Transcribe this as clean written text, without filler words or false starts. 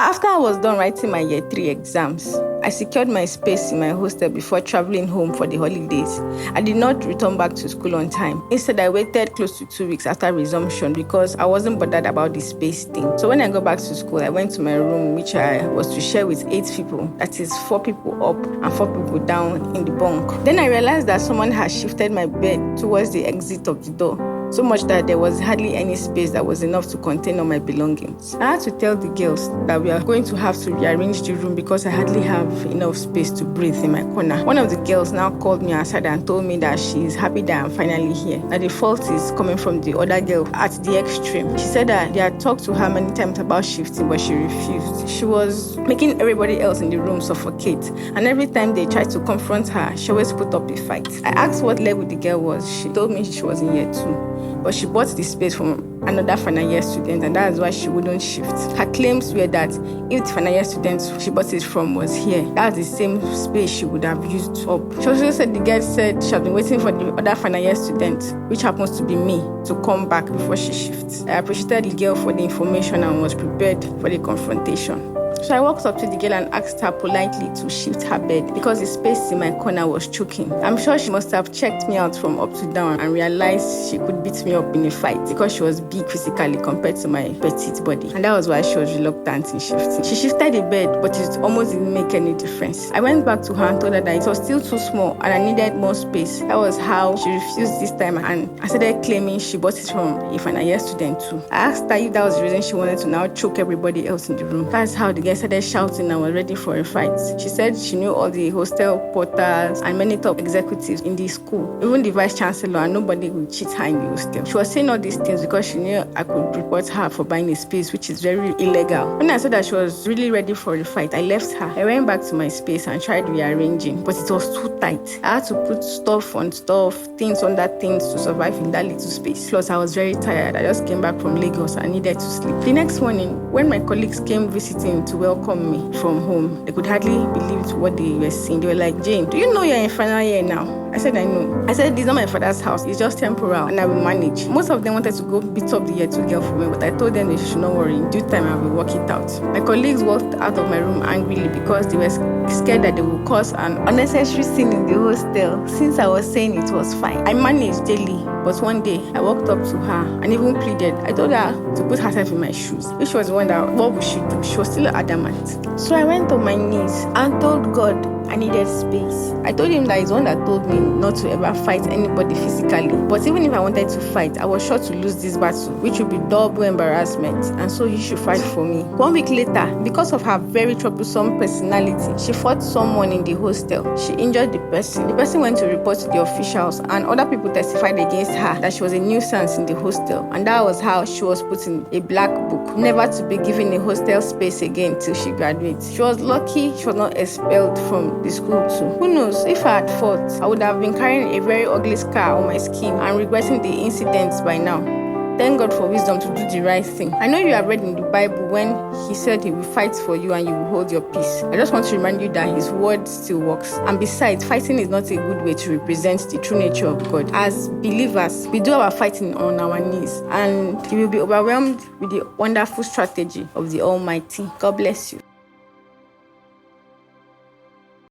After I was done writing my year 3 exams, I secured my space in my hostel before traveling home for the holidays. I did not return back to school on time. Instead, I waited close to 2 weeks after resumption because I wasn't bothered about the space thing. So when I got back to school, I went to my room, which I was to share with 8 people. That is 4 people up and 4 people down in the bunk. Then I realized that someone had shifted my bed towards the exit of the door, so much that there was hardly any space that was enough to contain all my belongings. I had to tell the girls that we are going to have to rearrange the room because I hardly have enough space to breathe in my corner. One of the girls now called me aside and told me that she is happy that I'm finally here, that the fault is coming from the other girl at the extreme. She said that they had talked to her many times about shifting, but she refused. She was making everybody else in the room suffocate, and every time they tried to confront her, she always put up a fight. I asked what level the girl was. She told me she was in year 2, but she bought the space from another final year student, and that's why she wouldn't shift. Her claims were that if the final year student she bought it from was here, that's the same space she would have used up. She also said the girl said she had been waiting for the other final year student, which happens to be me, to come back before she shifts. I appreciated the girl for the information and was prepared for the confrontation. So I walked up to the girl and asked her politely to shift her bed because the space in my corner was choking. I'm sure she must have checked me out from up to down and realized she could beat me up in a fight because she was big physically compared to my petite body. And that was why she was reluctant in shifting. She shifted the bed, but it almost didn't make any difference. I went back to her and told her that it was still too small and I needed more space. That was how she refused this time, and I started claiming she bought it from a final year student too. I asked her if that was the reason she wanted to now choke everybody else in the room. That's how the girl started shouting and was ready for a fight. She said she knew all the hostel porters and many top executives in the school, even the vice chancellor, and nobody would cheat her in the hostel. She was saying all these things because she knew I could report her for buying a space, which is very illegal. When I said that she was really ready for a fight, I left her. I went back to my space and tried rearranging, but it was too tight. I had to put stuff on stuff, things under things to survive in that little space. Plus, I was very tired. I just came back from Lagos and I needed to sleep. The next morning, when my colleagues came visiting to welcome me from home, they could hardly believe what they were seeing. They were like, "Jane, do you know you're in final year now?" I said, "I know." I said, "This is not my father's house. It's just temporal and I will manage." Most of them wanted to go beat up the year 2 girl for me, but I told them they should not worry. In due time, I will work it out. My colleagues walked out of my room angrily because they were scared that they would cause an unnecessary scene in the hostel since I was saying it was fine. I managed daily, but one day I walked up to her and even pleaded. I told her to put herself in my shoes. If she was wondering what would she do, she was still adamant. So I went on my knees and told God I needed space. I told him that he's the one that told me not to ever fight anybody physically. But even if I wanted to fight, I was sure to lose this battle, which would be double embarrassment, and so he should fight for me. 1 week later, because of her very troublesome personality, she fought someone in the hostel. She injured the person. The person went to report to the officials, and other people testified against her that she was a nuisance in the hostel, and that was how she was put in a black book, never to be given a hostel space again till she graduates. She was lucky she was not expelled from the school too. Who knows, if I had fought, I would have been carrying a very ugly scar on my skin and regretting the incidents by now. Thank God for wisdom to do the right thing. I know you have read in the Bible when he said he will fight for you and you will hold your peace. I just want to remind you that his word still works. And besides, fighting is not a good way to represent the true nature of God. As believers, we do our fighting on our knees, and you will be overwhelmed with the wonderful strategy of the Almighty. God bless you.